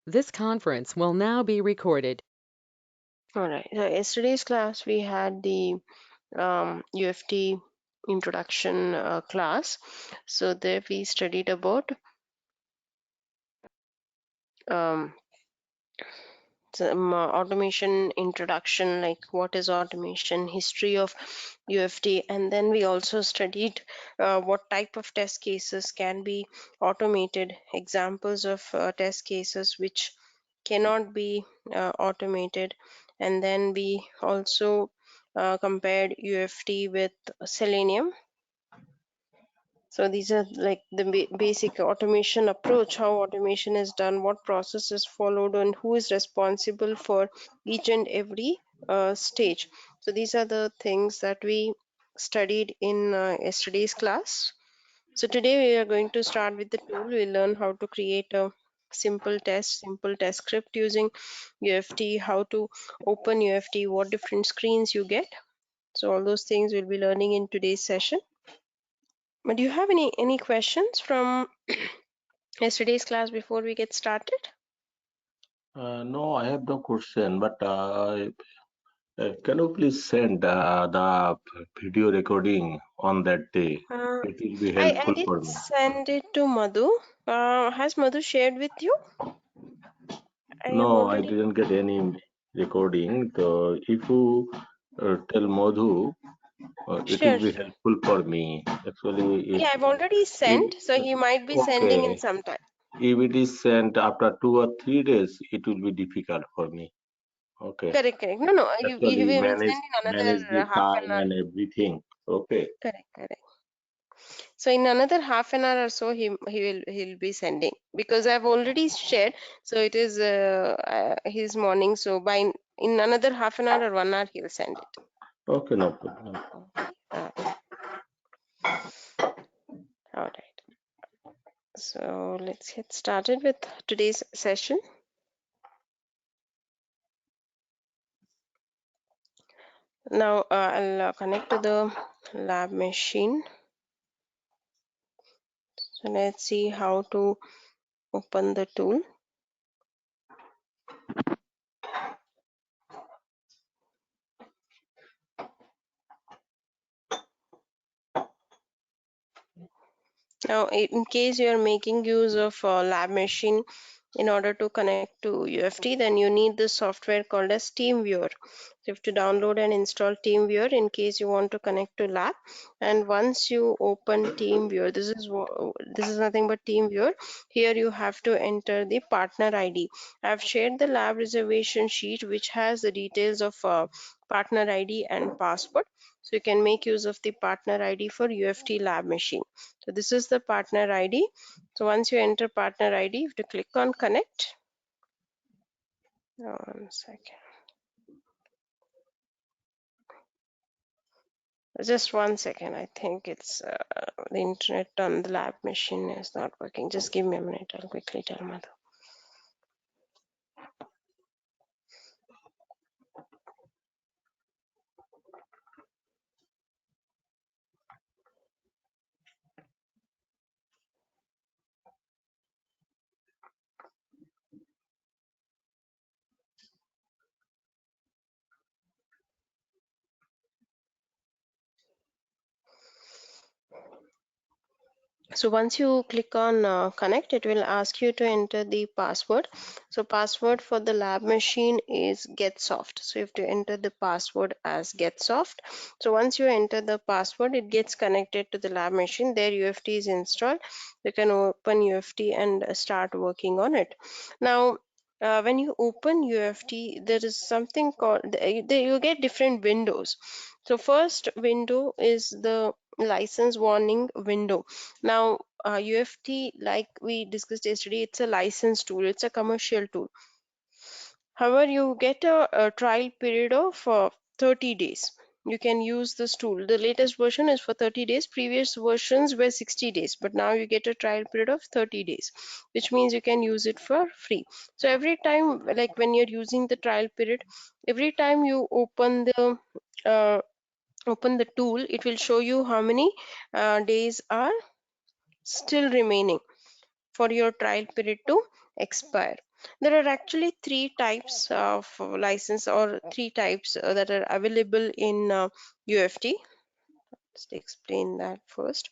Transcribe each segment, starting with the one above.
This conference will now be recorded. All right. So yesterday's class we had the UFT introduction class. So there we studied about um, some automation introduction, like what is automation, history of UFT, and then we also studied what type of test cases can be automated, examples of test cases which cannot be automated, and then we also compared UFT with Selenium. So these are like the basic automation approach, how automation is done, what process is followed, and who is responsible for each and every stage. So these are the things that we studied in yesterday's class. So today we are going to start with the tool. We'll learn how to create a simple test script using UFT, how to open UFT, what different screens you get. So all those things we'll be learning in today's session. But do you have any questions from yesterday's class before we get started? No, I have no question, but can you please send the video recording on that day? Uh, It will be I helpful did for me. send it to Madhu. Has Madhu shared with you? I have No, I already. didn't get any recording. So if you tell Madhu, it Sure. will be helpful for me. Actually, Yeah, I've already if sent, so he might be sending in okay, some time. if it is sent after 2 or 3 days, it will be difficult for me. Okay. Correct, correct. No, no, he Actually, will manage send in manage another the half an time hour. and everything. Okay. Correct, correct. So in another half an hour or so, he'll be sending, because I've already shared. So it is his morning. So in another half an hour or 1 hour, he'll send it. Okay, no problem. Okay. All right. So let's get started with today's session. Now I'll connect to the lab machine. So let's see how to open the tool. Now, in case you are making use of a lab machine in order to connect to UFT, then you need this software called as TeamViewer. You have to download and install TeamViewer in case you want to connect to lab. And once you open TeamViewer, this is nothing but TeamViewer. Here you have to enter the partner ID. I've shared the lab reservation sheet which has the details of partner ID and password. So you can make use of the partner ID for UFT lab machine. So this is the partner ID. So once you enter partner ID, you have to click on connect. 1 second. Just 1 second. I think it's the internet on the lab machine is not working. Just give me a minute. I'll quickly tell Madhu. So once you click on connect, it will ask you to enter the password. So password for the lab machine is getsoft. So you have to enter the password as getsoft. So once you enter the password, it gets connected to the lab machine. There UFT is installed. You can open UFT and start working on it. Now when you open UFT, there is something called you get different windows. So first window is the license warning window. Now UFT, like we discussed yesterday, it's a license tool, it's a commercial tool. However, you get a trial period of 30 days. You can use this tool. The latest version is for 30 days. Previous versions were 60 days, but now you get a trial period of 30 days, which means you can use it for free. So every time, like when you're using the trial period, every time you uh, open the tool, it will show you how many days are still remaining for your trial period to expire. There are actually three types of license, or three types that are available in UFT. Let's explain that first.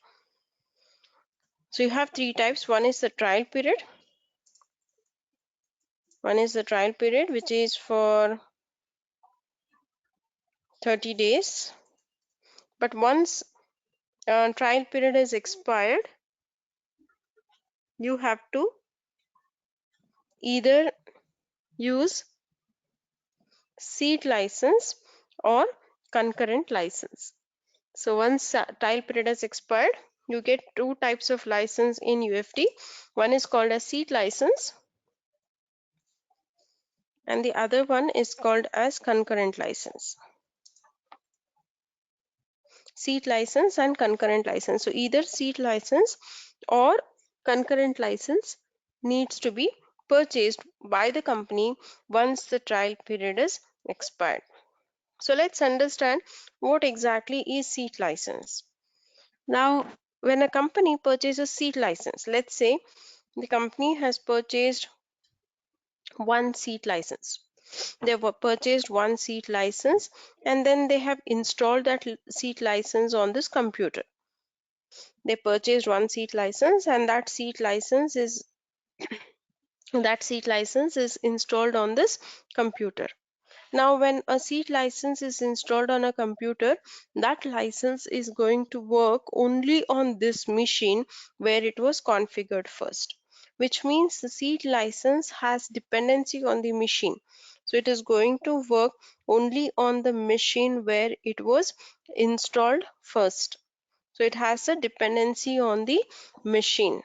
So you have three types. One is the trial period. One is the trial period, which is for 30 days. But once trial period is expired, you have to either use seat license or concurrent license. So once trial period has expired, you get two types of license in UFT. One is called a seat license and the other one is called as concurrent license. Seat license and concurrent license. So either seat license or concurrent license needs to be purchased by the company once the trial period is expired. So let's understand what exactly is seat license. Now, when a company purchases seat license, let's say the company has purchased one seat license. They have purchased one seat license and then they have installed that seat license on this computer. They purchased one seat license and that seat license is installed on this computer. Now, when a seat license is installed on a computer, that license is going to work only on this machine where it was configured first, which means the seat license has dependency on the machine. So it is going to work only on the machine where it was installed first. So it has a dependency on the machine.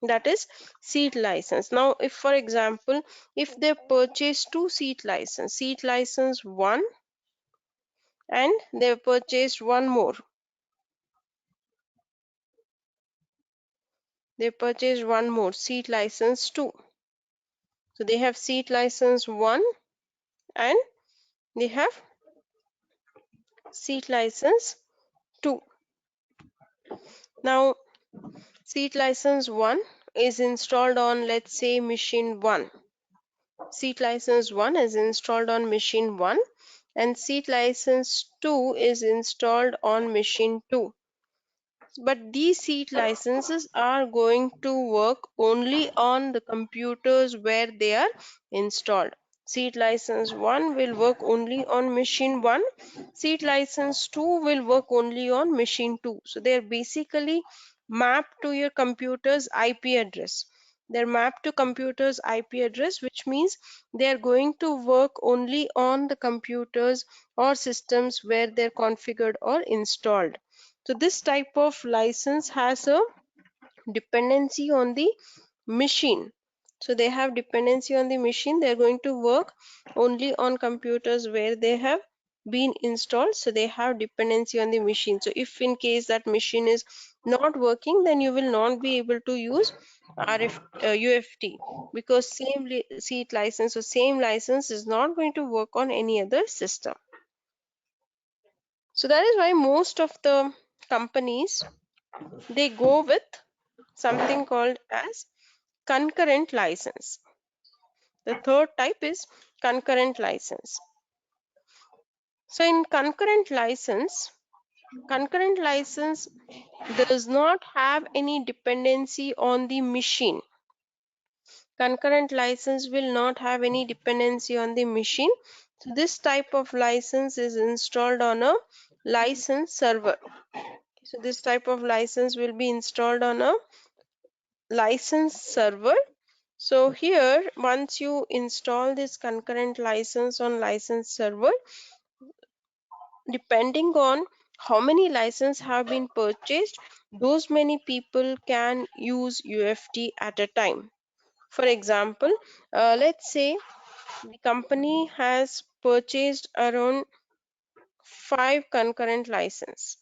That is seat license. Now, if for example, if they purchase two seat license 1 and they purchased one more, seat license 2. So they have seat license 1 and they have seat license 2. Now, seat license 1 is installed on, let's say, machine 1. Seat license 1 is installed on machine 1 and seat license 2 is installed on machine 2. But these seat licenses are going to work only on the computers where they are installed. Seat license 1 will work only on machine 1. Seat license 2 will work only on machine 2. So they are basically mapped to your computer's IP address. They're mapped to computer's IP address, which means they are going to work only on the computers or systems where they're configured or installed. So this type of license has a dependency on the machine. So they have dependency on the machine. They're going to work only on computers where they have been installed. So they have dependency on the machine. So if in case that machine is not working, then you will not be able to use UFT, because same seat license or same license is not going to work on any other system. So that is why most of the companies, they go with something called as concurrent license. The third type is concurrent license. So in concurrent license does not have any dependency on the machine. Concurrent license will not have any dependency on the machine. So this type of license is installed on a license server. So this type of license will be installed on a license server. So here, once you install this concurrent license on license server, depending on how many licenses have been purchased, those many people can use UFT at a time. For example, let's say the company has purchased around 5 concurrent license.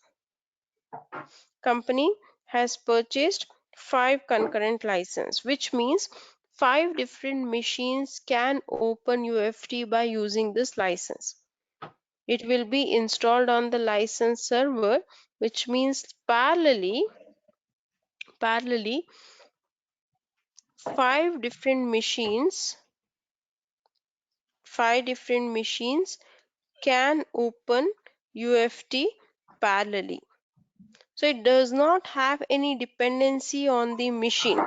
Company has purchased 5 concurrent license, which means 5 different machines can open UFT by using this license. It will be installed on the license server, which means parallelly five different machines can open UFT parallelly. So it does not have any dependency on the machine.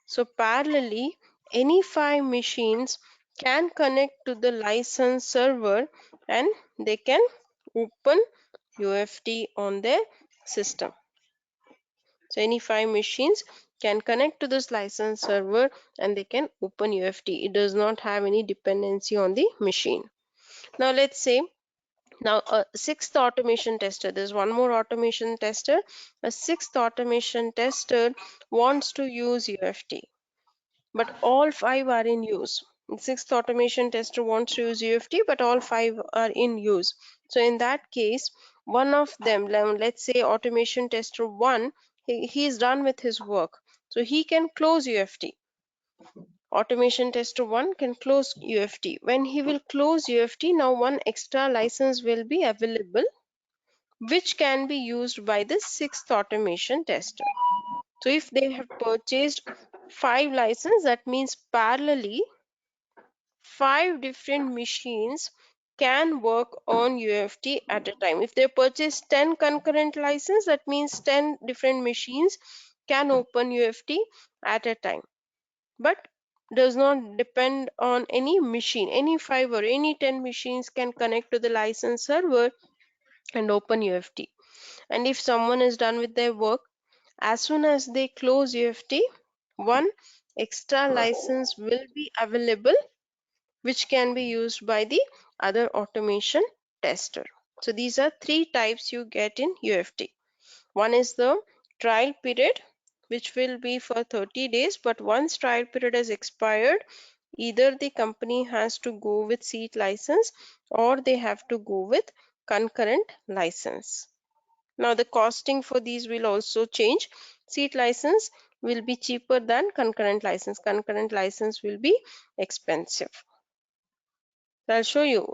So parallelly, any five machines can connect to the license server and they can open UFT on their system. So any five machines can connect to this license server and they can open UFT. It does not have any dependency on the machine. Now let's say a sixth automation tester, there's one more automation tester. A sixth automation tester wants to use UFT, but all five are in use. The sixth automation tester wants to use UFT, but all five are in use. So in that case, one of them, let's say automation tester one, he's done with his work. So he can close UFT. Automation tester one can close UFT. When he will close UFT, now one extra license will be available, which can be used by the sixth automation tester. So if they have purchased five licenses, that means parallelly five different machines can work on UFT at a time. If they purchase 10 concurrent licenses, that means 10 different machines can open UFT at a time. But does not depend on any machine. Any 5 or any 10 machines can connect to the license server and open UFT. And if someone is done with their work, as soon as they close UFT, one extra license will be available, which can be used by the other automation tester. So these are three types you get in UFT. One is the trial period, which will be for 30 days, but once trial period has expired, either the company has to go with seat license or they have to go with concurrent license. Now the costing for these will also change. Seat license will be cheaper than concurrent license. Concurrent license will be expensive. So I'll show you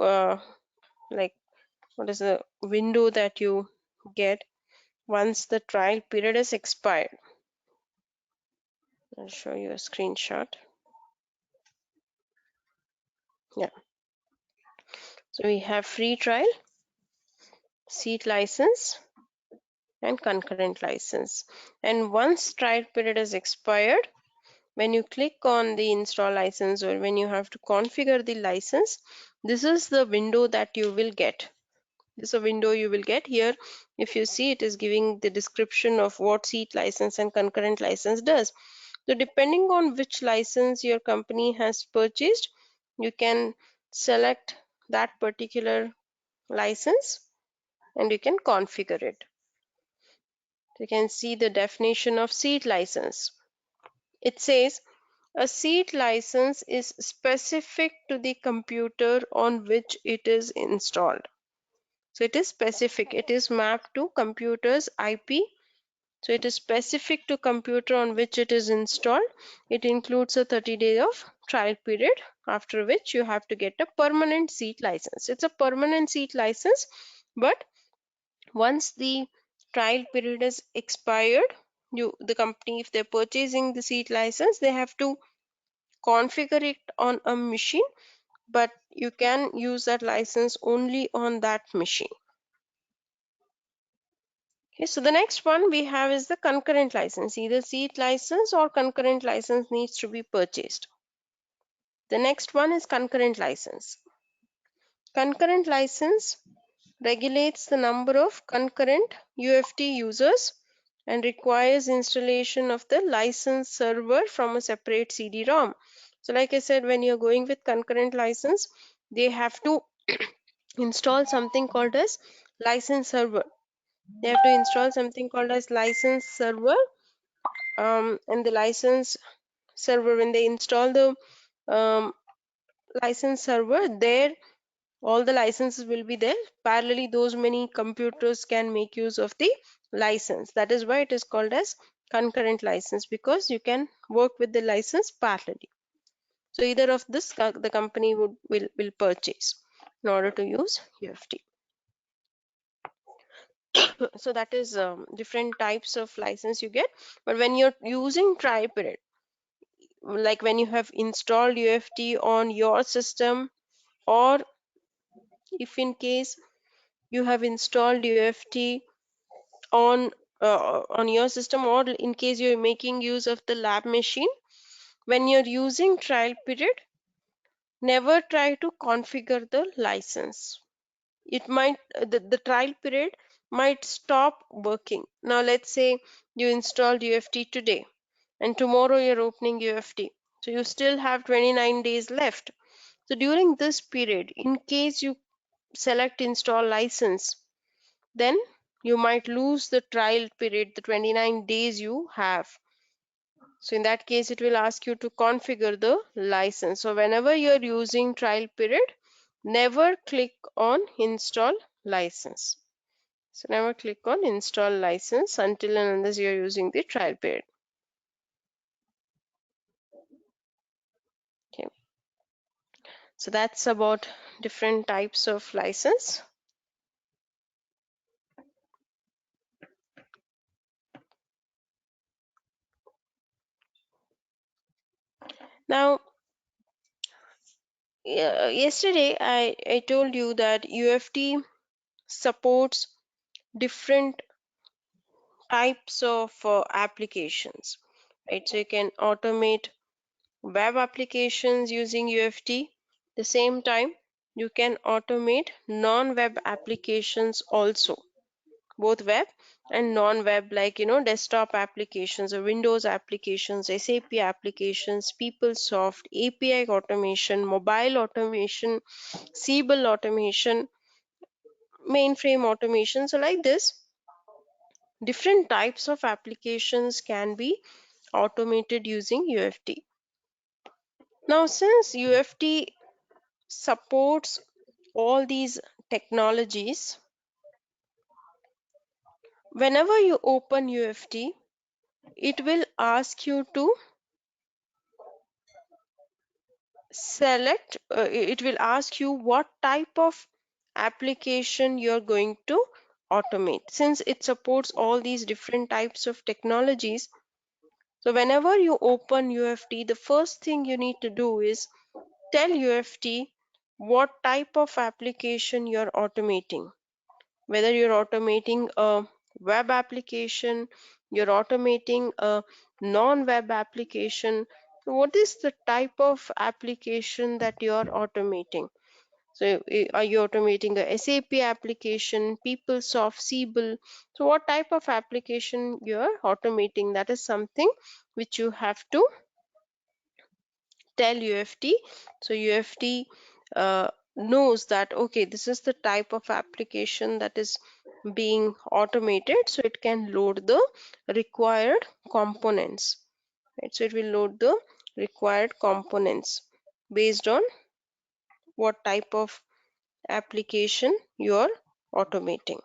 like what is the window that you get once the trial period is expired. I'll show you a screenshot. Yeah. So we have free trial, seat license, and concurrent license. And once trial period is expired, when you click on the install license or when you have to configure the license, this is the window that you will get. This is a window you will get here. If you see, it is giving the description of what seat license and concurrent license does. So depending on which license your company has purchased, you can select that particular license and you can configure it. You can see the definition of seat license. It says a seat license is specific to the computer on which it is installed. So it is specific, it is mapped to computer's IP. So it is specific to computer on which it is installed. It includes a 30 days of trial period, after which you have to get a permanent seat license. It's a permanent seat license, but once the trial period is expired, the company, if they're purchasing the seat license, they have to configure it on a machine, but you can use that license only on that machine. Okay, so the next one we have is the concurrent license. Either seat license or concurrent license needs to be purchased. The next one is concurrent license. Concurrent license regulates the number of concurrent UFT users and requires installation of the license server from a separate CD-ROM. So like I said, when you're going with concurrent license, they have to install something called as license server. They have to install something called as license server, and the license server, when they install the um, license server, there all the licenses will be there. Parallelly, those many computers can make use of the license. That is why it is called as concurrent license, because you can work with the license parallelly. So either of this the company will purchase in order to use UFT. So that is different types of license you get. But when you're using trial period, like when you have installed UFT on your system, or if in case you have installed UFT on on your system, or in case you're making use of the lab machine, when you're using trial period, never try to configure the license. It might the trial period might stop working. Now let's say you installed UFT today and tomorrow you're opening UFT, so you still have 29 days left. So during this period, in case you select install license, then you might lose the trial period, the 29 days you have. So in that case, it will ask you to configure the license. So whenever you're using trial period, never click on install license. So never click on install license until and unless you're using the trial period. Okay. So that's about different types of license. Now, yesterday I told you that UFT supports different types of applications, right? So you can automate web applications using UFT. The same time, you can automate non-web applications also, both web and non-web, like desktop applications or Windows applications, SAP applications, PeopleSoft, API automation, mobile automation, Siebel automation, mainframe automation. So like this, different types of applications can be automated using UFT. Now, since UFT supports all these technologies, whenever you open UFT, it will ask you to select, it will ask you what type of application you're going to automate. Since it supports all these different types of technologies, so whenever you open UFT, the first thing you need to do is tell UFT what type of application you're automating. Whether you're automating a web application, you're automating a non-web application. So what is the type of application that you're automating? So are you automating a SAP application, PeopleSoft, Siebel? So what type of application you're automating? That is something which you have to tell UFT. So UFT knows that, okay, this is the type of application that is being automated, so it can load the required components, right? So it will load the required components based on what type of application you are automating.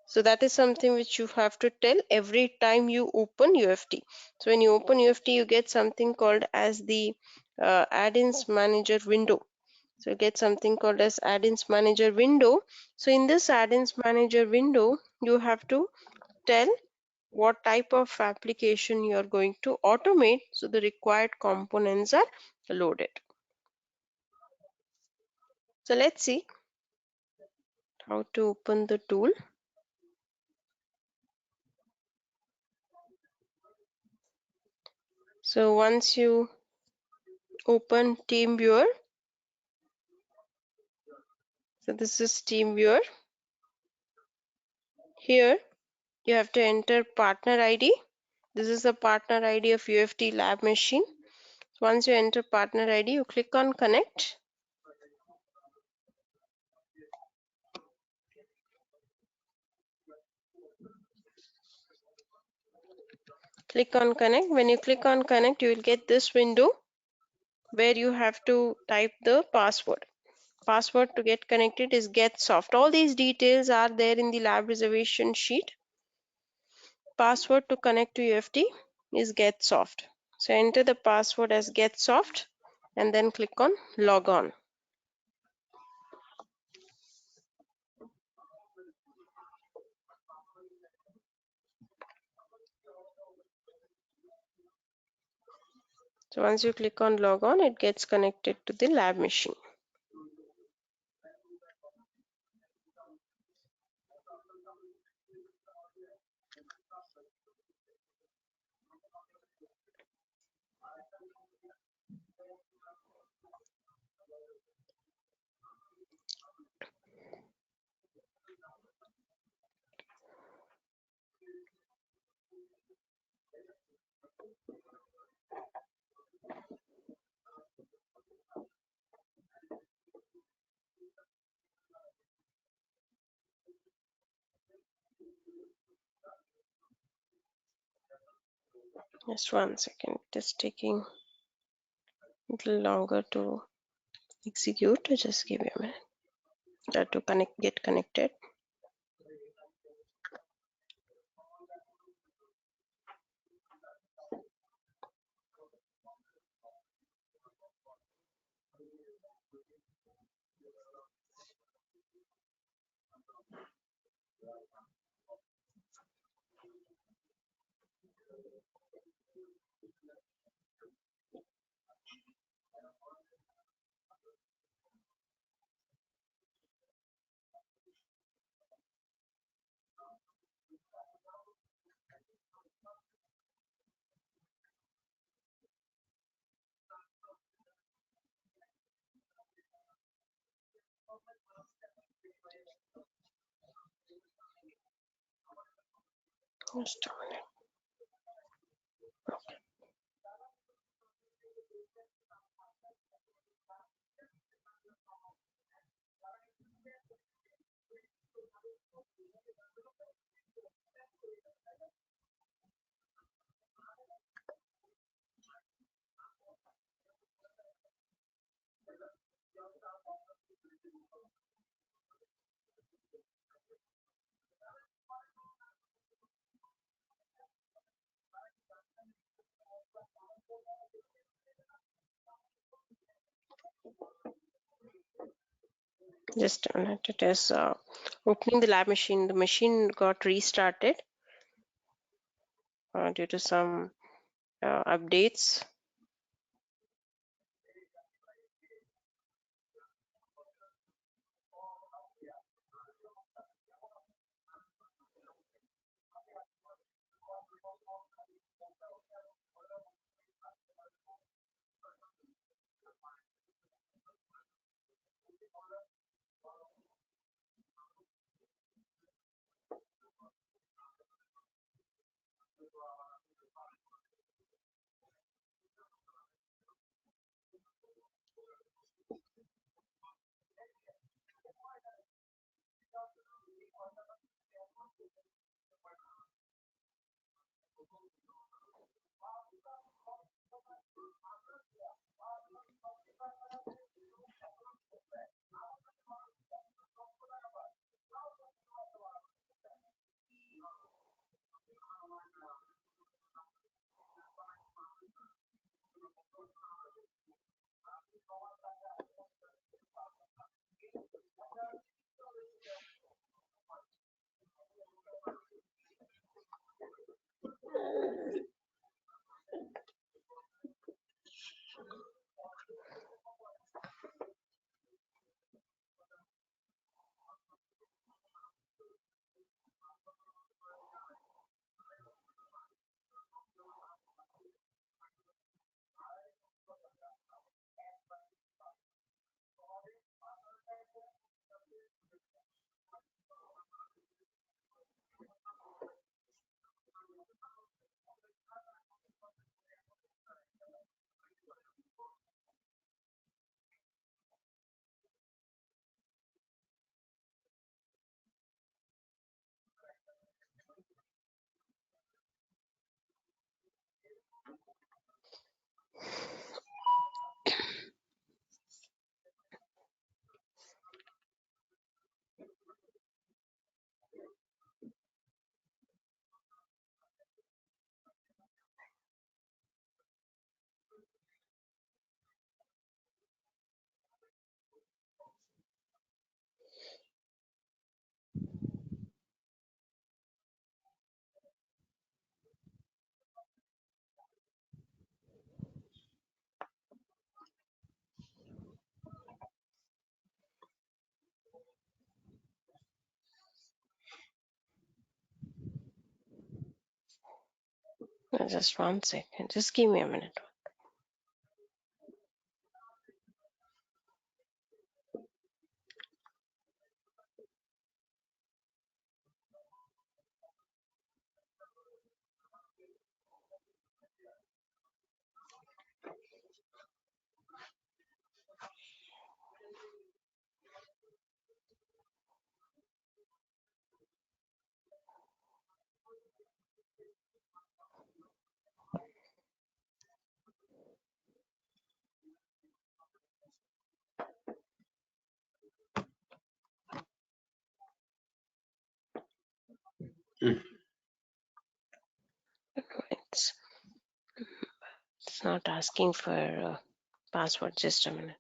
So that is something which you have to tell every time you open UFT. So when you open UFT, you get something called as the add-ins manager window. So you get something called as add-ins manager window. So in this add-ins manager window, you have to tell what type of application you are going to automate. So the required components are loaded. So let's see how to open the tool. So once you open TeamViewer, so this is TeamViewer. Here you have to enter partner ID. This is the partner ID of UFT lab machine. So once you enter partner ID, you click on connect. Click on connect. When you click on connect, you will get this window where you have to type the password. Password to get connected is get soft. All these details are there in the lab reservation sheet. Password to connect to UFT is get soft. So enter the password as get soft and then click on log on. So once you click on log on, it gets connected to the lab machine. Just 1 second, it is taking a little longer to execute. Just give me a minute to get connected. Just a minute. Just a minute. It is opening the lab machine. The machine got restarted due to some updates. Just 1 second. Just give me a minute. It's, it's not asking for password. Just a minute.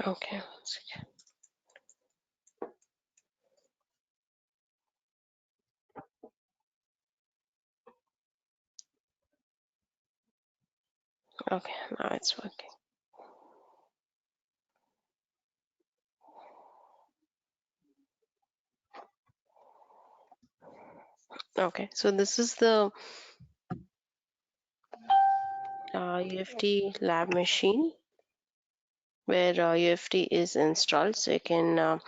Okay. 1 second. Okay. Now it's working. Okay. So this is the UFT lab machine where UFT is installed. So you can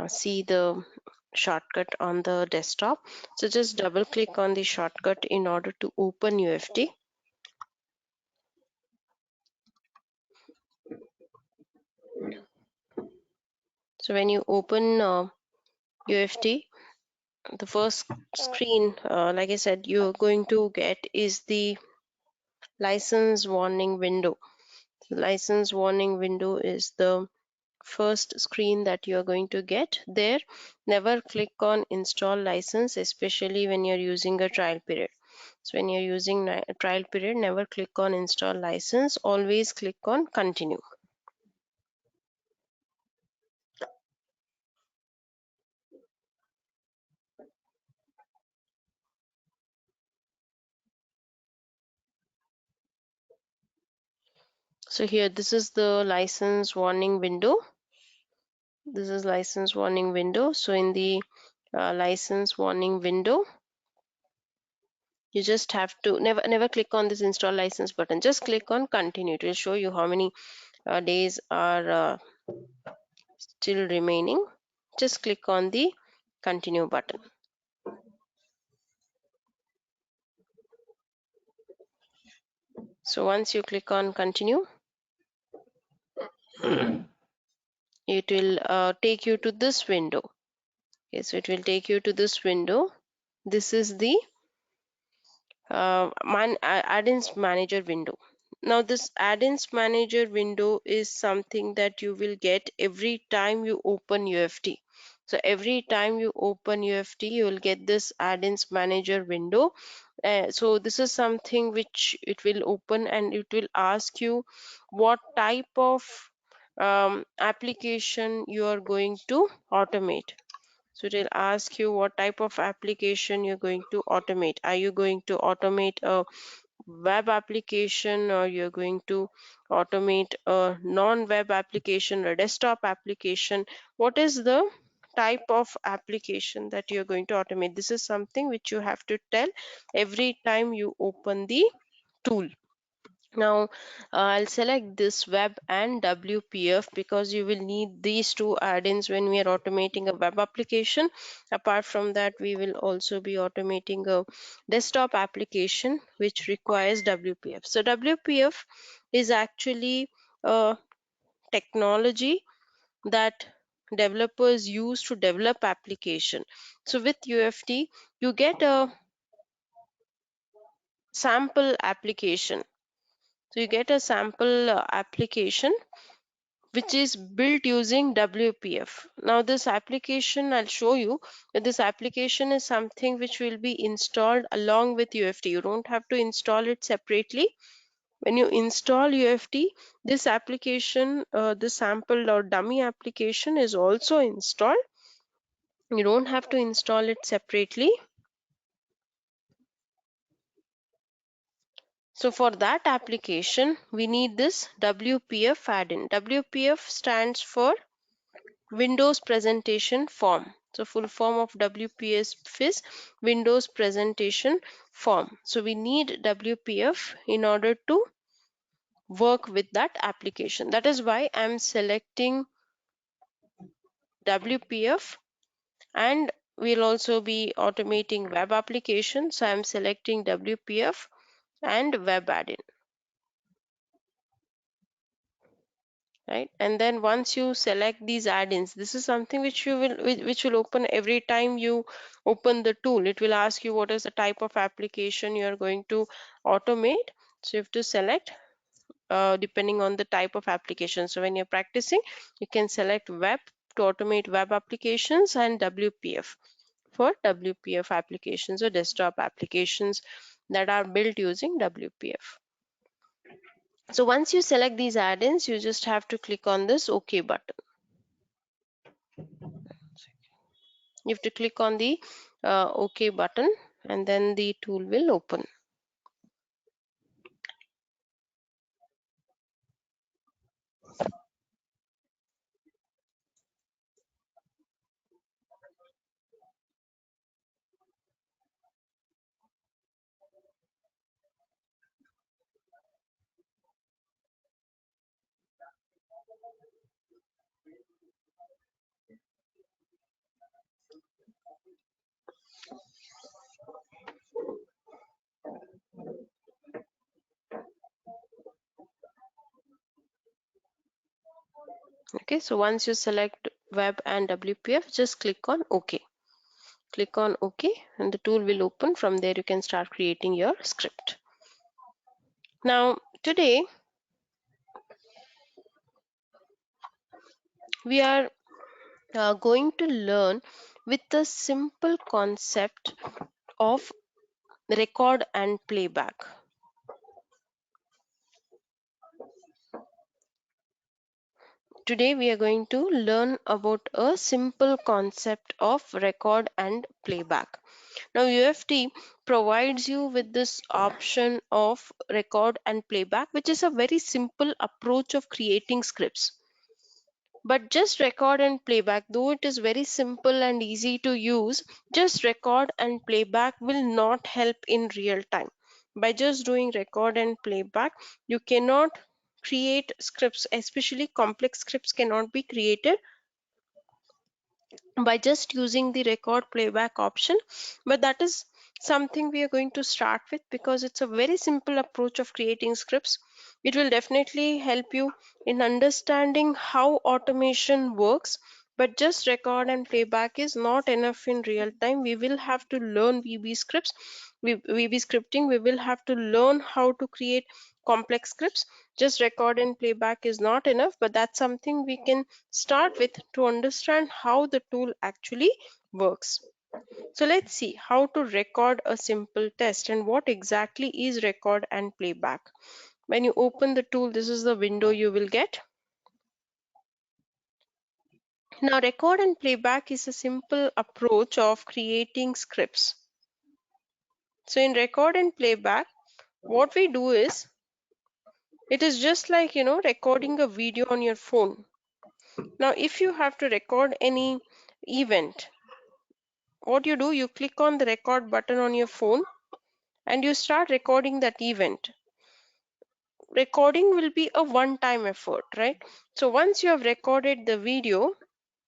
see the shortcut on the desktop. So just double click on the shortcut in order to open UFT. So when you open UFT, the first screen, like I said, you're going to get is the license warning window. The license warning window is the first screen that you are going to get there. Never click on install license, especially when you're using a trial period. So when you're using a trial period, never click on install license, always click on continue. So here, this is the license warning window. This is license warning window. So in the license warning window, you just have to never click on this install license button. Just click on continue. It will show you how many days are still remaining. Just click on the continue button. So once you click on continue, it will take you to this window. Okay, so it will take you to this window. This is the add-ins manager window. Now this add-ins manager window is something that you will get every time you open UFT. So every time you open UFT, you will get this add-ins manager window. So this is something which it will open, and it will ask you what type of application you are going to automate. So it will ask you what type of application you're going to automate. Are you going to automate a web application, or you're going to automate a non-web application, a desktop application? What is the type of application that you're going to automate? This is something which you have to tell every time you open the tool. Now I'll select this web and WPF because you will need these two add-ins when we are automating a web application. Apart from that, we will also be automating a desktop application which requires WPF. So WPF is actually a technology that developers use to develop application. So with UFT, you get a sample application. So you get a sample application which is built using WPF. Now this application, I'll show you that this application is something which will be installed along with UFT. You don't have to install it separately. When you install UFT, this application, this sample or dummy application is also installed. You don't have to install it separately. So for that application, we need this WPF add-in. WPF stands for Windows Presentation Form. So full form of WPF is Windows Presentation Form. So we need WPF in order to work with that application. That is why I'm selecting WPF, and we'll also be automating web applications. So I'm selecting WPF and web add-in. Right, and then once you select these add-ins, this is something which you will which will open every time you open the tool. It will ask you what is the type of application you are going to automate. So you have to select depending on the type of application. So when you're practicing, you can select web to automate web applications, and WPF for WPF applications or desktop applications that are built using WPF. So once you select these add-ins, you just have to click on this OK button. You have to click on the OK button, and then the tool will open. Okay, so once you select web and WPF, just click on OK. Click on OK, and the tool will open. From there, you can start creating your script. Now, today we are going to learn with the simple concept of record and playback. Today we are going to learn about a simple concept of record and playback. Now UFT provides you with this option of record and playback, which is a very simple approach of creating scripts. But just record and playback, though it is very simple and easy to use, just record and playback will not help in real time. By just doing record and playback, you cannot create scripts, especially complex scripts cannot be created by just using the record playback option. But that is something we are going to start with because it's a very simple approach of creating scripts. It will definitely help you in understanding how automation works. But just record and playback is not enough in real time. We will have to learn VB scripts, VB scripting. We will have to learn how to create complex scripts. Just record and playback is not enough, but that's something we can start with to understand how the tool actually works. So let's see how to record a simple test and what exactly is record and playback. When you open the tool, this is the window you will get. Now, record and playback is a simple approach of creating scripts. So in record and playback, what we do is, it is just like, recording a video on your phone. Now, if you have to record any event, what you do, you click on the record button on your phone and you start recording that event. Recording will be a one-time effort, right? So once you have recorded the video,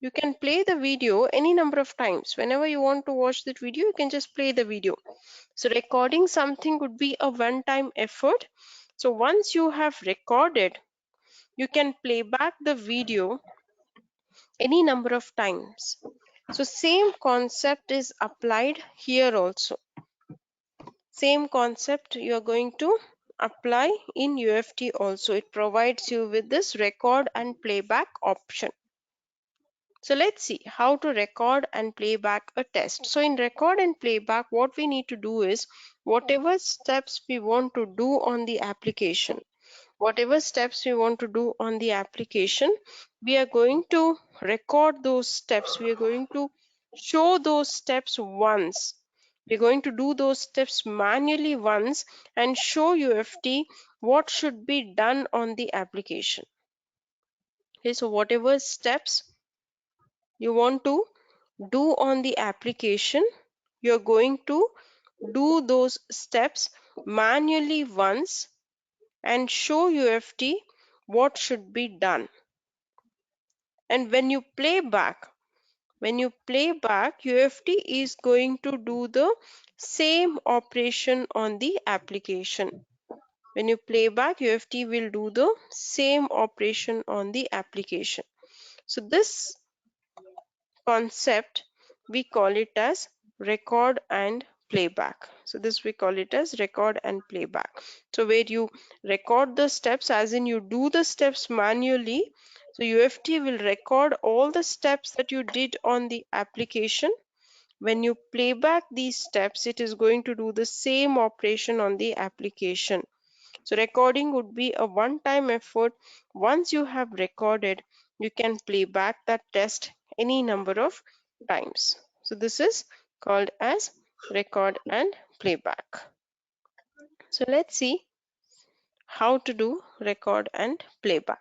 you can play the video any number of times. Whenever you want to watch that video, you can just play the video. So recording something would be a one-time effort. So once you have recorded, you can play back the video any number of times. So same concept is applied here also. Same concept you are going to apply in UFT also. It provides you with this record and playback option. So let's see how to record and play back a test. So in record and playback, what we need to do is, whatever steps we want to do on the application, we are going to record those steps. We are going to show those steps once. We're going to do those steps manually once and show UFT what should be done on the application. Okay, so whatever steps you want to do on the application, you're going to do those steps manually once and show UFT what should be done. And when you play back, UFT is going to do the same operation on the application. When you play back, UFT will do the same operation on the application. So this concept, we call it as record and playback. So this we call it as record and playback. So where you record the steps, as in you do the steps manually, so UFT will record all the steps that you did on the application. When you play back these steps, it is going to do the same operation on the application. So recording would be a one-time effort. Once you have recorded, you can play back that test any number of times. So this is called as record and playback. So let's see how to do record and playback.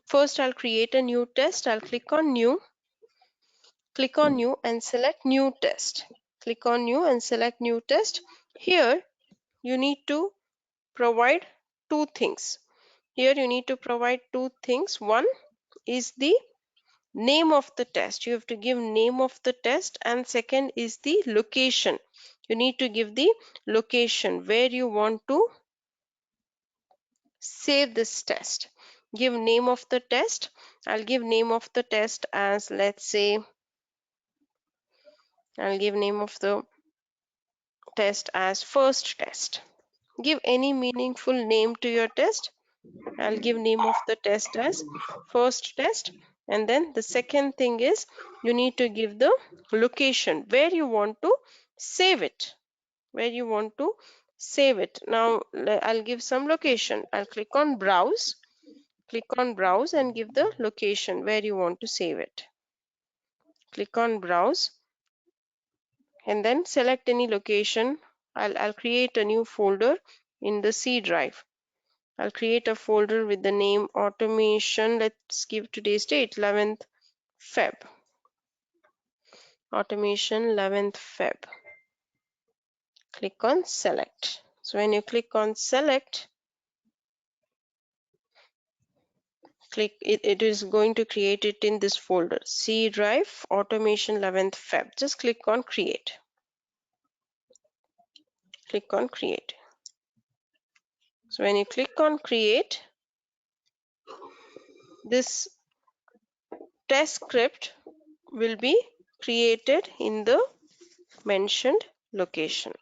First, I'll create a new test. I'll click on new and select new test. Click on new and select new test. Here you need to provide two things. One is the name of the test. You have to give name of the test, and second is the location. You need to give the location where you want to save this test. Give name of the test. I'll give name of the test as, let's say, I'll give name of the test as first test. Give any meaningful name to your test. I'll give name of the test as first test. And then the second thing is, you need to give the location where you want to save it. Now I'll give some location. I'll click on browse. And give the location where you want to save it. Click on browse and then select any location. I'll create a new folder in the C drive. I'll create a folder with the name automation. Let's give today's date, 11th Feb. Automation 11th Feb. Click on select. So when you click on select, it is going to create it in this folder, C drive, automation 11th Feb. Just click on create. Click on create. So when you click on create, this test script will be created in the mentioned location.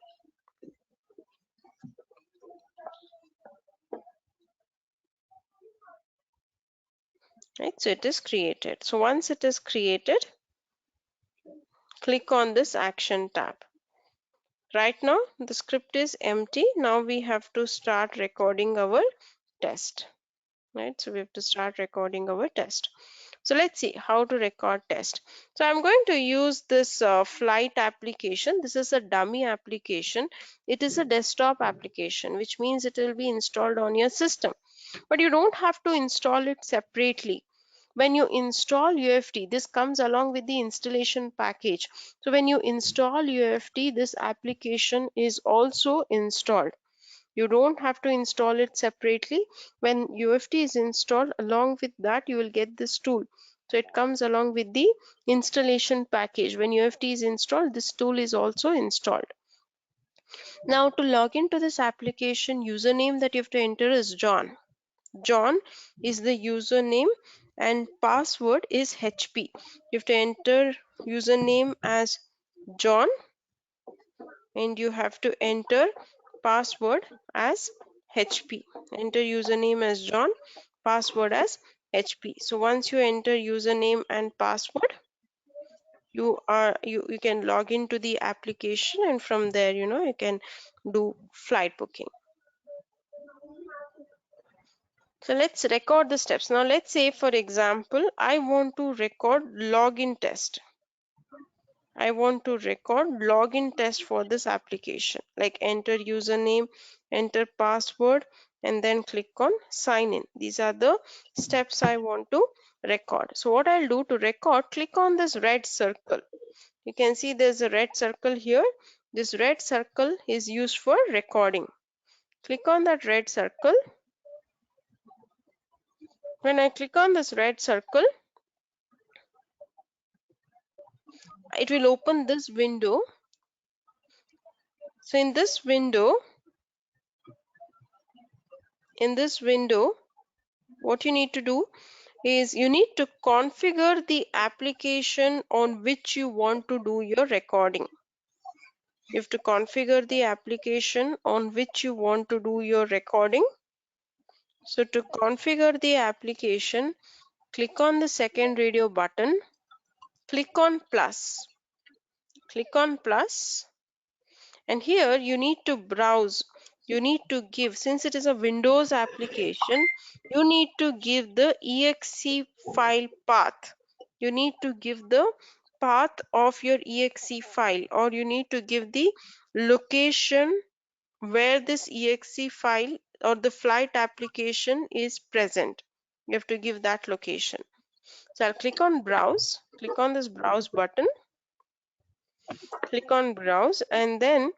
right? So it is created. So once it is created, click on this action tab. Right now the script is empty. Now we have to start recording our test, right? So we have to start recording our test. So let's see how to record test. So I'm going to use this flight application. This is a dummy application. It is a desktop application, which means it will be installed on your system, but you don't have to install it separately. When you install UFT, this comes along with the installation package. So when you install UFT, this application is also installed. You don't have to install it separately. When UFT is installed, along with that you will get this tool. So it comes along with the installation package. When UFT is installed, this tool is also installed. Now to log into this application, username that you have to enter is John. John is the username and password is HP. You have to enter username as John and you have to enter password as HP. Enter username as John, password as HP. So once you enter username and password, you can log into the application, and from there you can do flight booking. So let's record the steps. Now let's say, for example, I want to record login test. I want to record login test for this application. Like enter username, enter password, and then click on sign in. These are the steps I want to record. So what I'll do to record, click on this red circle. You can see there's a red circle here. This red circle is used for recording. Click on that red circle. When I click on this red circle, it will open this window. So in this window, what you need to do is you need to configure the application on which you want to do your recording. You have to configure the application on which you want to do your recording. So to configure the application, click on the second radio button, click on plus, and here you need to browse. You need to give, since it is a Windows application, you need to give the exe file path. You need to give the path of your exe file, or you need to give the location where this exe file or the flight application is present. You have to give that location. So I'll click on browse, click on this browse button, click on browse, and then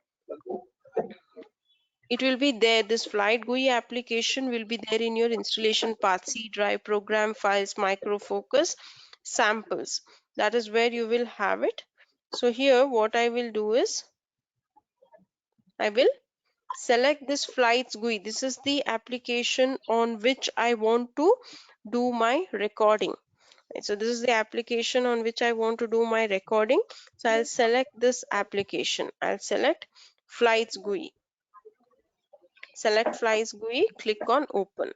it will be there. This flight GUI application will be there in your installation path: C drive, program files, micro focus, samples. That is where you will have it. So here what I will do is I will select this flights GUI. This is the application on which I want to do my recording. So this is the application on which I want to do my recording. So I'll select this application. I'll select flights GUI. Select flights GUI, click on open.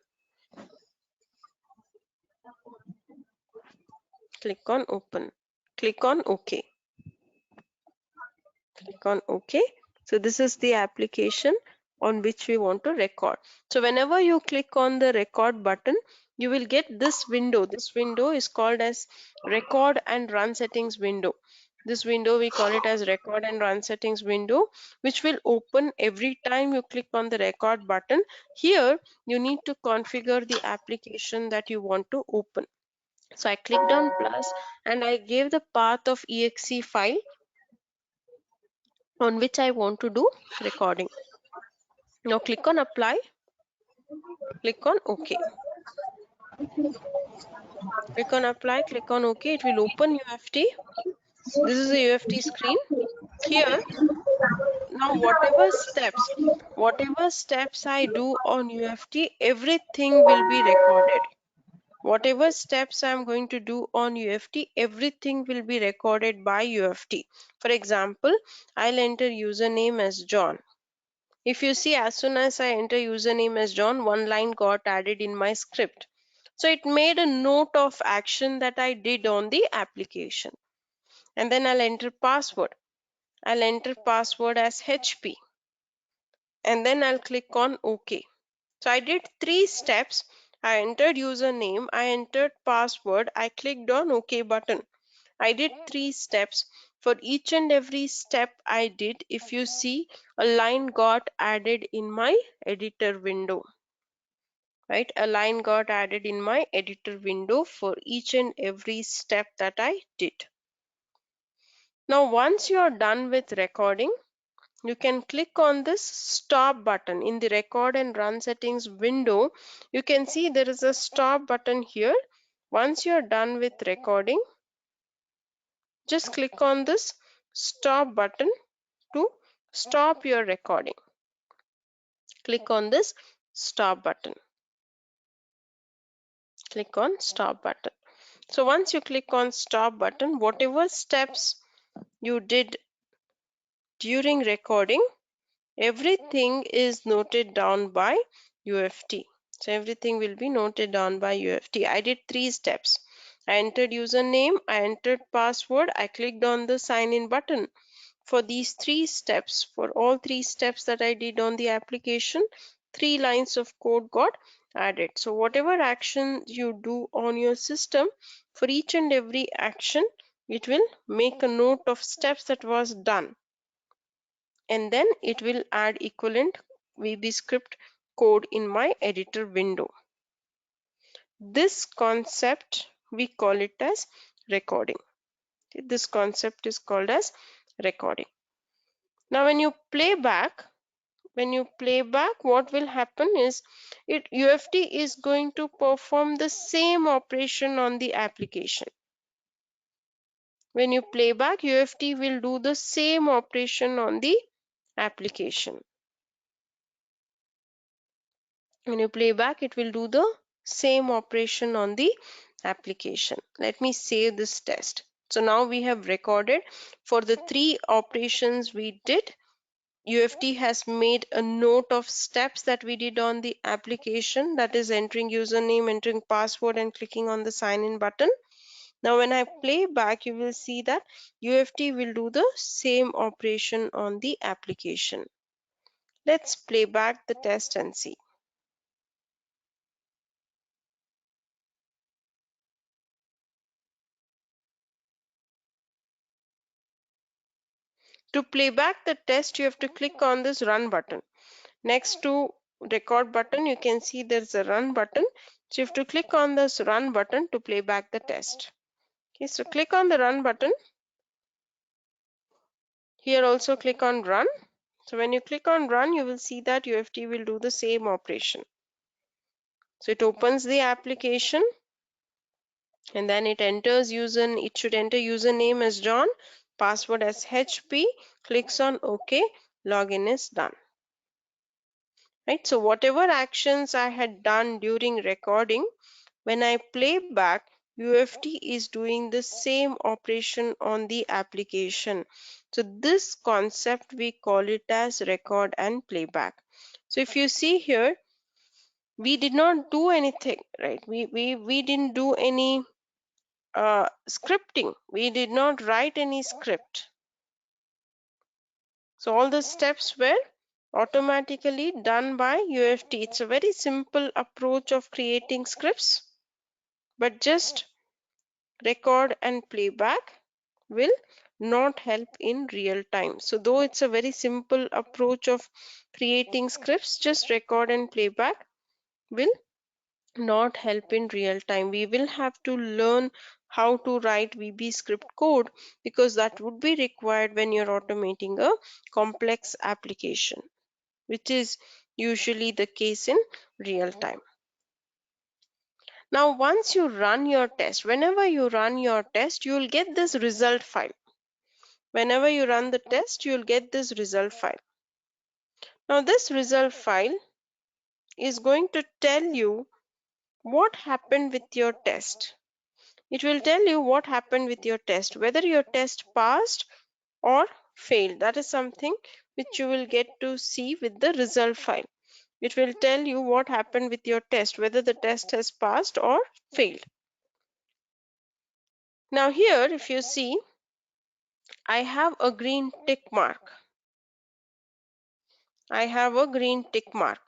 Click on open. Click on OK. Click on OK. So this is the application on which we want to record. So whenever you click on the record button, you will get this window. This window is called as record and run settings window. This window we call it as record and run settings window, which will open every time you click on the record button. Here you need to configure the application that you want to open. So I clicked on plus and I gave the path of exe file on which I want to do recording. Now click on apply, click on OK. Click on apply, click on OK. It will open UFT. This is a UFT screen. Here, now whatever steps I do on UFT, everything will be recorded. Whatever steps I'm going to do on UFT, everything will be recorded by UFT. For example, I'll enter username as John. If you see, as soon as I enter username as John, one line got added in my script. So it made a note of action that I did on the application. And then I'll enter password. I'll enter password as HP. And then I'll click on OK. So I did 3 steps. I entered username, I entered password, I clicked on OK button. I did 3 steps. For each and every step I did, if you see, a line got added in my editor window. Right? A line got added in my editor window for each and every step that I did. Now, once you are done with recording, you can click on this stop button in the record and run settings window. You can see there is a stop button here. Once you are done with recording, just click on this stop button to stop your recording. Click on this stop button. Click on stop button. So once you click on stop button, whatever steps you did during recording, everything is noted down by UFT. So everything will be noted down by UFT. I did 3 steps. I entered username, I entered password, I clicked on the sign in button. For these 3 steps, for all 3 steps that I did on the application, 3 lines of code got added. So whatever action you do on your system, for each and every action, it will make a note of steps that was done, and then it will add equivalent VB script code in my editor window. This concept, we call it as recording. This concept is called as recording. Now when you play back, what will happen is UFT is going to perform the same operation on the application. When you play back, UFT will do the same operation on the application. When you play back, it will do the same operation on the application. Let me save this test. So now we have recorded for the 3 operations we did. UFT has made a note of steps that we did on the application, that is entering username, entering password, and clicking on the sign in button. Now when I play back, you will see that UFT will do the same operation on the application. Let's play back the test and see. To play back the test, you have to click on this run button. Next to record button, you can see there's a run button. So you have to click on this run button to play back the test. Okay, so click on the run button. Here also click on run. So when you click on run, you will see that UFT will do the same operation. So it opens the application and then it should enter username as John, password as HP, clicks on OK, login is done. Right, so whatever actions I had done during recording, when I play back, UFT is doing the same operation on the application. So this concept, we call it as record and playback. So if you see here, we did not do anything, right? We didn't do any scripting. We did not write any script. So all the steps were automatically done by UFT. It's a very simple approach of creating scripts, but just record and playback will not help in real time. So though it's a very simple approach of creating scripts, just record and playback will not help in real time. We will have to learn how to write VB script code, because that would be required when you're automating a complex application, which is usually the case in real time. Now once you run your test, whenever you run your test, you will get this result file. Whenever you run the test, you will get this result file. Now this result file is going to tell you what happened with your test. It will tell you what happened with your test, whether your test passed or failed. That is something which you will get to see with the result file. It will tell you what happened with your test, whether the test has passed or failed. Now here, if you see, I have a green tick mark. I have a green tick mark.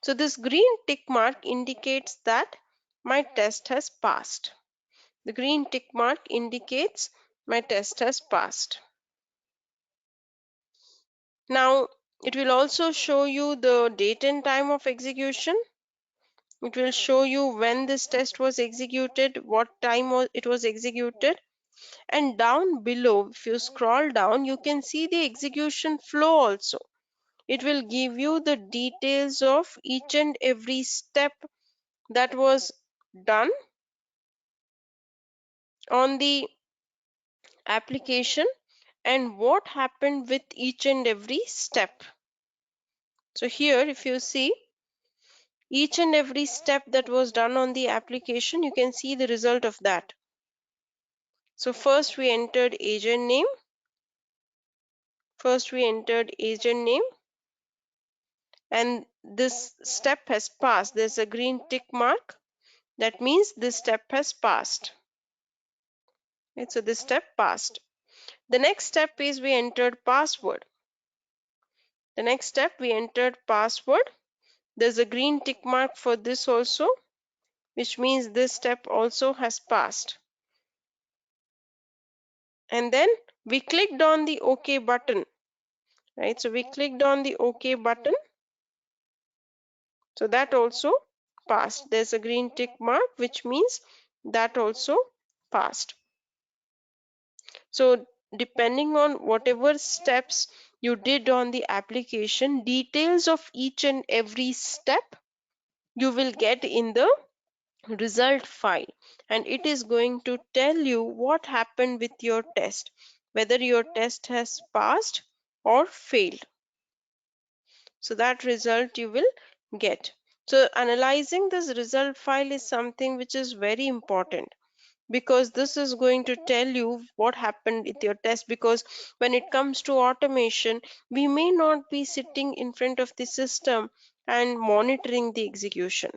So this green tick mark indicates that my test has passed. The green tick mark indicates my test has passed. Now, it will also show you the date and time of execution. It will show you when this test was executed, what time it was executed. And down below, if you scroll down, you can see the execution flow also. It will give you the details of each and every step that was done on the application and what happened with each and every step. So here, if you see each and every step that was done on the application, you can see the result of that. So first we entered agent name. And this step has passed. There's a green tick mark. That means this step has passed. Right, so this step passed. The next step is we entered password. There's a green tick mark for this also, which means this step also has passed. And then we clicked on the OK button. Right, so we clicked on the OK button. So that also passed. There's a green tick mark, which means that also passed. So depending on whatever steps you did on the application, details of each and every step you will get in the result file, and it is going to tell you what happened with your test, whether your test has passed or failed. So that result you will get. So analyzing this result file is something which is very important, because this is going to tell you what happened with your test. Because when it comes to automation, we may not be sitting in front of the system and monitoring the execution,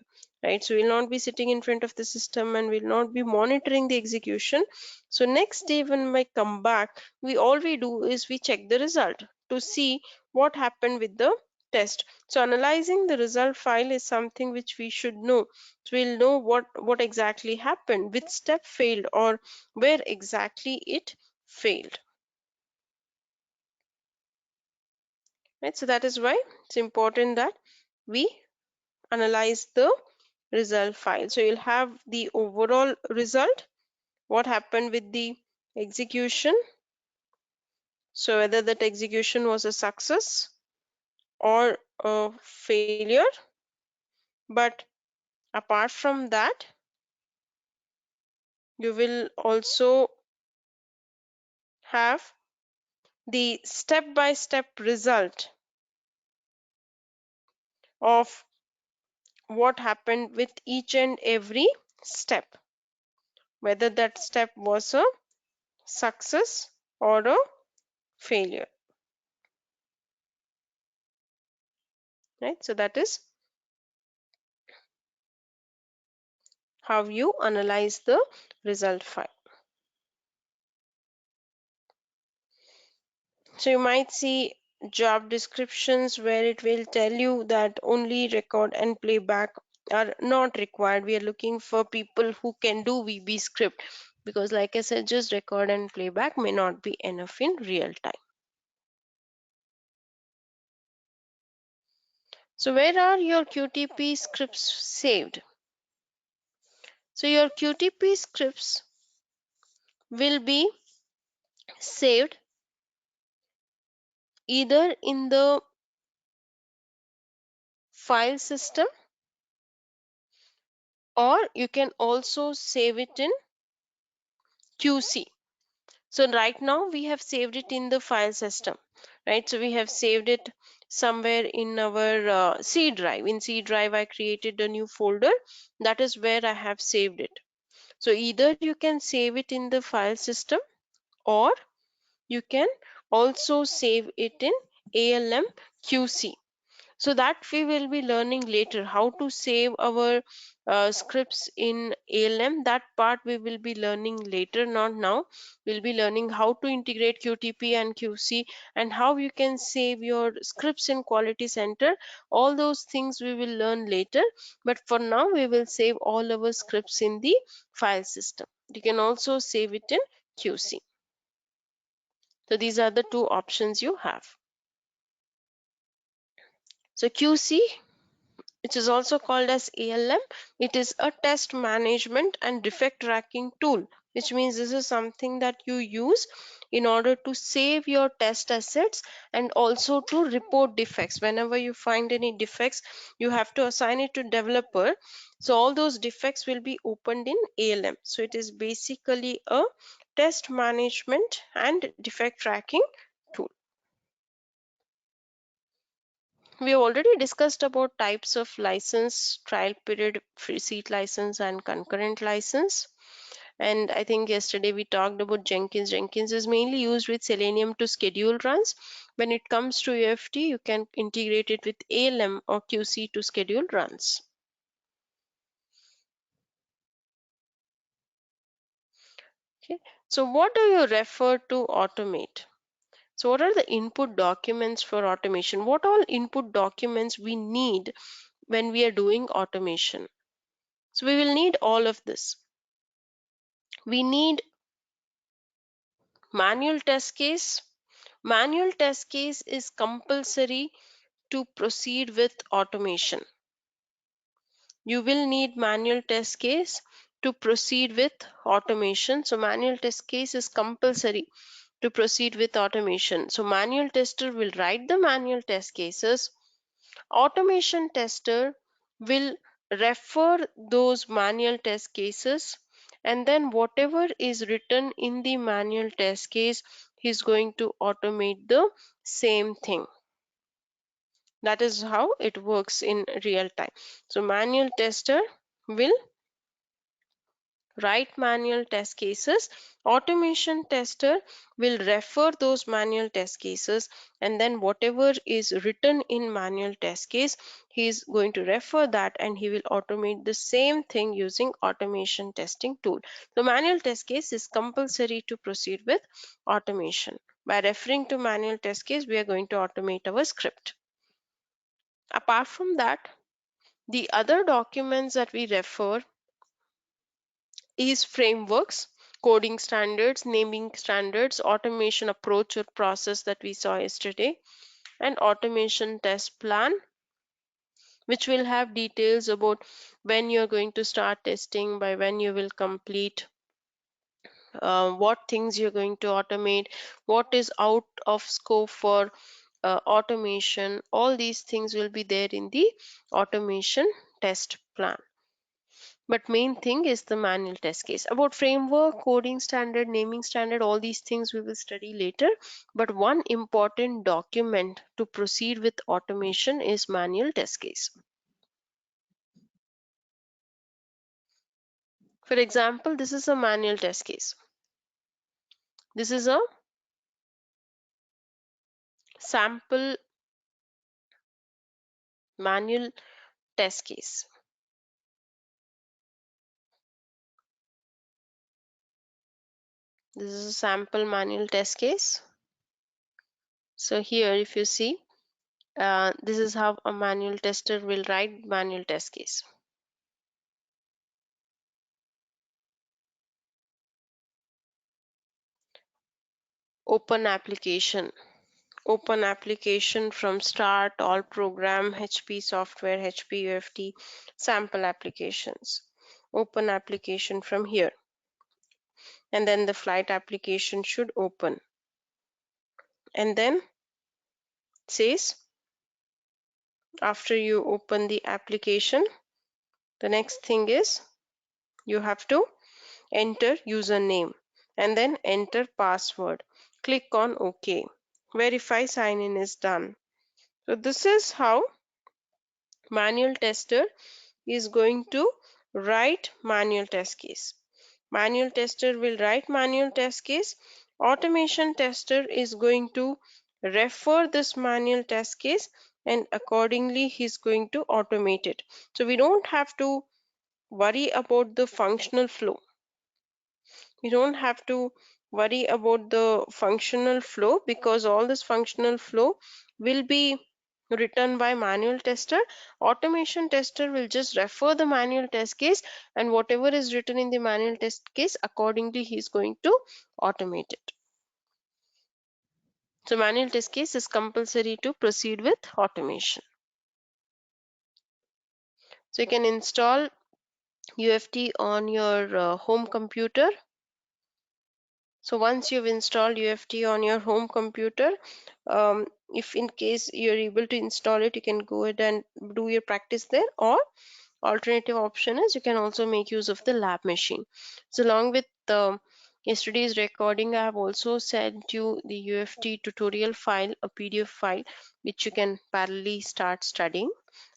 right? So we'll not be sitting in front of the system and we'll not be monitoring the execution. So next day when we come back, all we do is we check the result to see what happened with the test. So analyzing the result file is something which we should know. So we'll know what exactly happened, which step failed, or where exactly it failed. Right, so that is why it's important that we analyze the result file. So you'll have the overall result, what happened with the execution, so whether that execution was a success or a failure. But apart from that, you will also have the step-by-step result of what happened with each and every step, whether that step was a success or a failure. Right, so that is how you analyze the result file. So you might see job descriptions where it will tell you that only record and playback are not required. We are looking for people who can do VB script, because like I said, just record and playback may not be enough in real time. So where are your QTP scripts saved? So your QTP scripts will be saved either in the file system, or you can also save it in QC. So right now we have saved it in the file system, right? So we have saved it somewhere in our C drive. In C drive, I created a new folder. That is where I have saved it. So either you can save it in the file system, or you can also save it in ALM QC. So that we will be learning later, how to save our scripts in ALM. That part we will be learning later, not now. We'll be learning how to integrate QTP and QC, and how you can save your scripts in Quality Center. All those things we will learn later, but for now we will save all our scripts in the file system. You can also save it in QC. So these are the two options you have. So QC, which is also called as ALM, it is a test management and defect tracking tool, which means this is something that you use in order to save your test assets and also to report defects. Whenever you find any defects, you have to assign it to developer. So all those defects will be opened in ALM. So it is basically a test management and defect tracking tool. We already discussed about types of license: trial period, free seat license, and concurrent license. And I think yesterday we talked about Jenkins. Jenkins is mainly used with Selenium to schedule runs. When it comes to UFT, you can integrate it with ALM or QC to schedule runs. Okay. So what do you refer to automate? So what are the input documents for automation? What all input documents we need when we are doing automation? So we will need all of this. We need manual test case. Manual test case is compulsory to proceed with automation. You will need manual test case to proceed with automation. So manual test case is compulsory to proceed with automation. So manual tester will write the manual test cases. Automation tester will refer those manual test cases, and then whatever is written in the manual test case, he's going to automate the same thing. That is how it works in real time. So manual tester will write manual test cases. Automation tester will refer those manual test cases, and then whatever is written in manual test case, he is going to refer that, and he will automate the same thing using automation testing tool. The manual test case is compulsory to proceed with automation. By referring to manual test case, we are going to automate our script. Apart from that, the other documents that we refer is frameworks, coding standards, naming standards, automation approach or process that we saw yesterday, and automation test plan, which will have details about when you're going to start testing, by when you will complete, what things you're going to automate, what is out of scope for automation. All these things will be there in the automation test plan. But main thing is the manual test case. About framework, coding standard, naming standard, all these things we will study later. But one important document to proceed with automation is manual test case. For example, this is a manual test case. This is a sample manual test case. This is a sample manual test case. So here, if you see, this is how a manual tester will write manual test case. Open application. Open application from start, all program, HP software, HP UFT, sample applications. Open application from here. And then the flight application should open. And then says, after you open the application, the next thing is you have to enter username and then enter password. Click on OK. Verify sign in is done. So this is how manual tester is going to write manual test case. Manual tester will write manual test case. Automation tester is going to refer this manual test case, and accordingly he's going to automate it. So we don't have to worry about the functional flow. We don't have to worry about the functional flow, because all this functional flow will be written by manual tester. Automation tester will just refer the manual test case, and whatever is written in the manual test case, accordingly he is going to automate it. So manual test case is compulsory to proceed with automation. So you can install UFT on your home computer. So once you've installed UFT on your home computer, if in case you're able to install it, you can go ahead and do your practice there, or alternative option is you can also make use of the lab machine. So along with yesterday's recording, I have also sent you the UFT tutorial file, a PDF file, which you can parallelly start studying.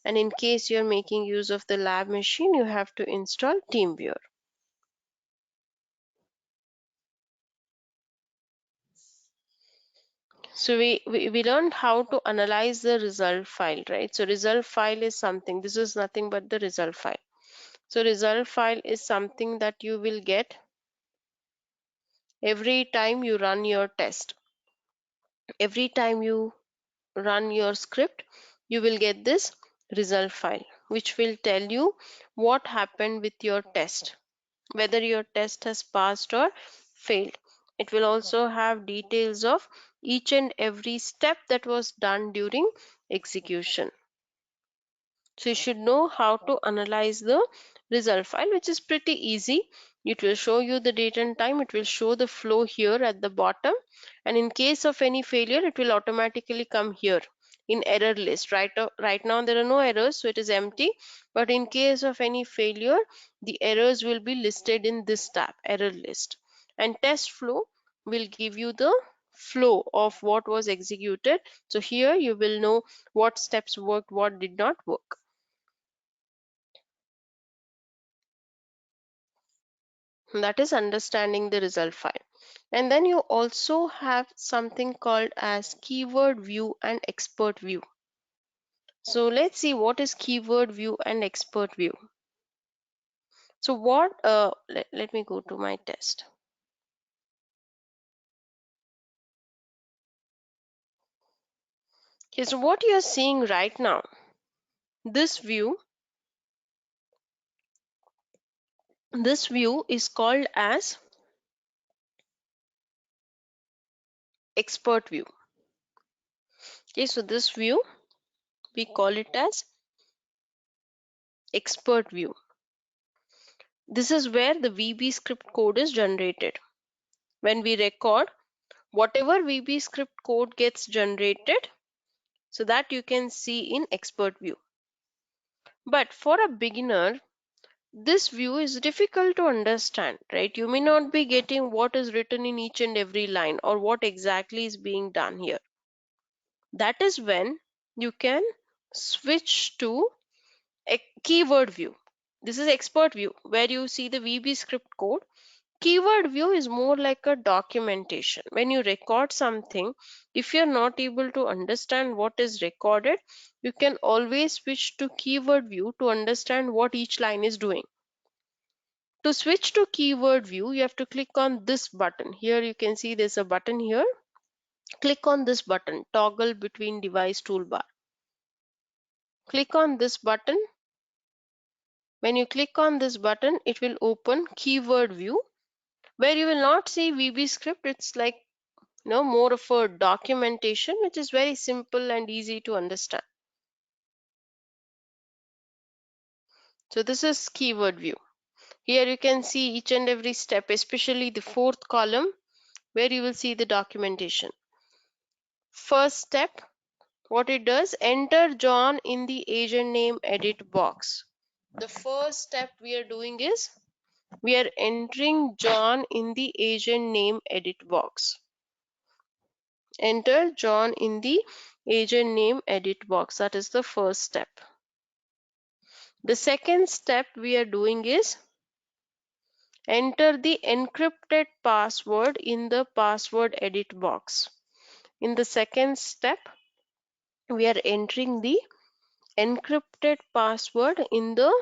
And in case you're making use of the lab machine, you have to install TeamViewer. So we learned how to analyze the result file, right? So result file is something, this is nothing but the result file. So result file is something that you will get every time you run your test. Every time you run your script, you will get this result file, which will tell you what happened with your test, whether your test has passed or failed. It will also have details of each and every step that was done during execution. So you should know how to analyze the result file, which is pretty easy. It will show you the date and time. It will show the flow here at the bottom. And in case of any failure, it will automatically come here in error list. Right now there are no errors, so it is empty. But in case of any failure, the errors will be listed in this tab, error list. And test flow will give you the flow of what was executed. So here you will know what steps worked, what did not work. That is understanding the result file. And then you also have something called as keyword view and expert view. So let's see what is keyword view and expert view. So let me go to my test. Okay, so what you're seeing right now, this view is called as expert view. Okay, so this view, we call it as expert view. This is where the VB script code is generated. When we record, whatever VB script code gets generated, so that you can see in expert view. But for a beginner, this view is difficult to understand, right? You may not be getting what is written in each and every line or what exactly is being done here. That is when you can switch to a keyword view. This is expert view where you see the VB script code. Keyword view is more like a documentation. When you record something, if you're not able to understand what is recorded, you can always switch to keyword view to understand what each line is doing. To switch to keyword view, you have to click on this button. Here you can see there's a button here. Click on this button, toggle between device toolbar. Click on this button. When you click on this button, it will open keyword view, where you will not see VB script. It's like more of a documentation, which is very simple and easy to understand. So this is keyword view. Here you can see each and every step, especially the fourth column where you will see the documentation. First step, what it does, enter John in the agent name edit box. The first step we are doing is we are entering John in the agent name edit box. Enter John in the agent name edit box. That is the first step. The second step we are doing is enter the encrypted password in the password edit box. In the second step, we are entering the encrypted password in the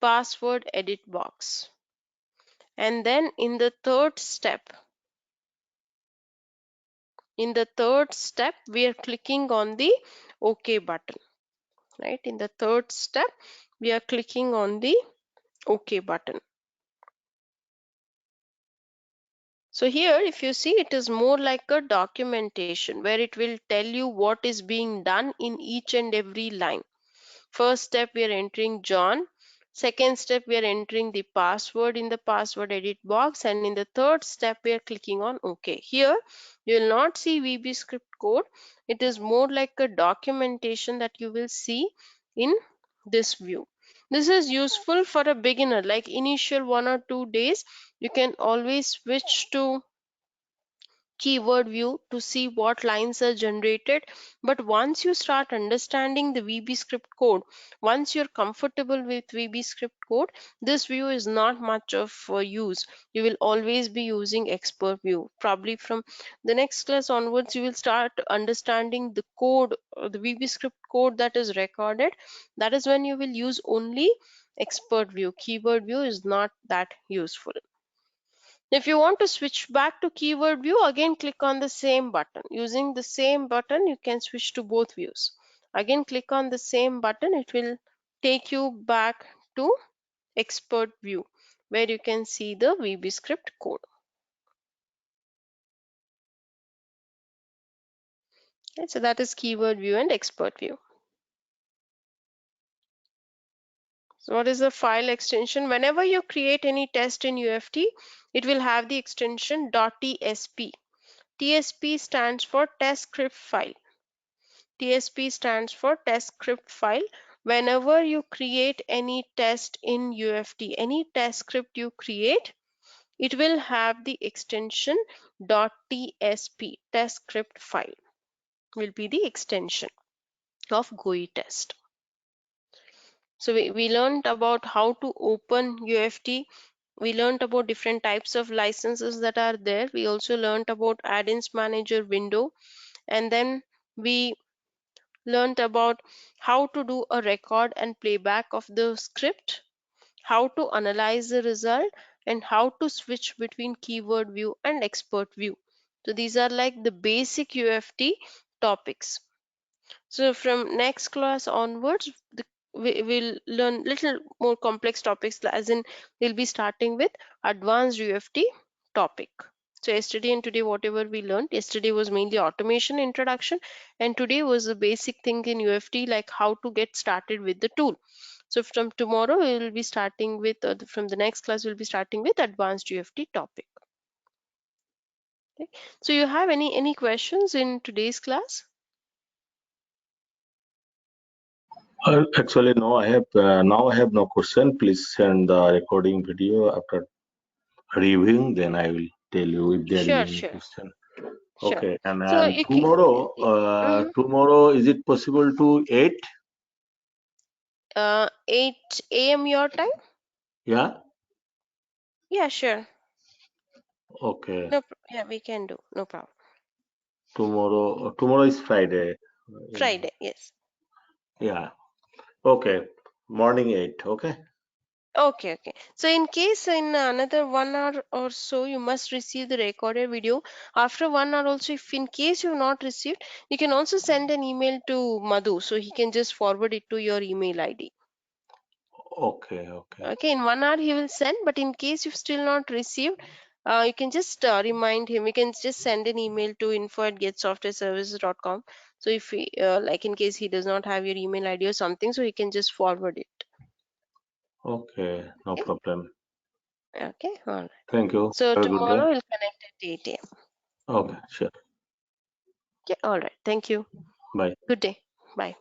password edit box. And then in the third step, we are clicking on the OK button. Right? In the third step, we are clicking on the OK button. So here, if you see, it is more like a documentation where it will tell you what is being done in each and every line. First step, we are entering John. Second step, we are entering the password in the password edit box. And in the third step, we are clicking on OK. Here, you will not see VB script code. It is more like a documentation that you will see in this view. This is useful for a beginner, like initial 1 or 2 days. You can always switch to keyword view to see what lines are generated. But once you start understanding the VB script code, once you're comfortable with VB script code, this view is not much of use. You will always be using expert view. Probably from the next class onwards, you will start understanding the code, the VB script code that is recorded. That is when you will use only expert view. Keyword view is not that useful. If you want to switch back to keyword view, again click on the same button. Using the same button, you can switch to both views. Again click on the same button, it will take you back to expert view where you can see the VB script code. Okay, so that is keyword view and expert view. So what is the file extension? Whenever you create any test in UFT, it will have the extension .tsp. TSP stands for test script file. TSP stands for test script file. Whenever you create any test in UFT, any test script you create, it will have the extension .tsp. Test script file will be the extension of GUI test. So we learned about how to open UFT. We learned about different types of licenses that are there. We also learned about add-ins manager window, and then we learned about how to do a record and playback of the script, how to analyze the result, and how to switch between keyword view and expert view. So these are like the basic UFT topics. So from next class onwards, we will learn little more complex topics, as in we'll be starting with advanced UFT topic. So yesterday and today, whatever we learned, yesterday was mainly automation introduction, and today was the basic thing in UFT, like how to get started with the tool. So from tomorrow, we will be starting with, from the next class, we'll be starting with advanced UFT topic. Okay. So you have any questions in today's class? Actually, no, I have now I have no question. Please send the recording video after reviewing. Then I will tell you if there is Sure, any sure, question. sure. Okay, and, So and you can, tomorrow, mhm. tomorrow is it possible to 8? 8 a.m. your time? Yeah. Yeah, sure. Okay. No, yeah, we can do. No problem. Tomorrow is Friday. Friday, yes. Yeah. Okay. Morning 8. Okay. Okay, okay. So in case in another 1 hour or so, you must receive the recorded video. After 1 hour also, if in case you have not received, you can also send an email to Madhu, so he can just forward it to your email ID. Okay. Okay. Okay, in 1 hour he will send, but in case you've still not received, you can just remind him. You can just send an email to info@getsoftwareservices.com. So if he, like in case he does not have your email ID or something, so he can just forward it. Okay. No Okay, problem. okay, all right. Thank you. So Have a good day. tomorrow we'll connect at 8 a.m. Okay. Sure. Okay, all right. Thank you. Bye. Good day. Bye.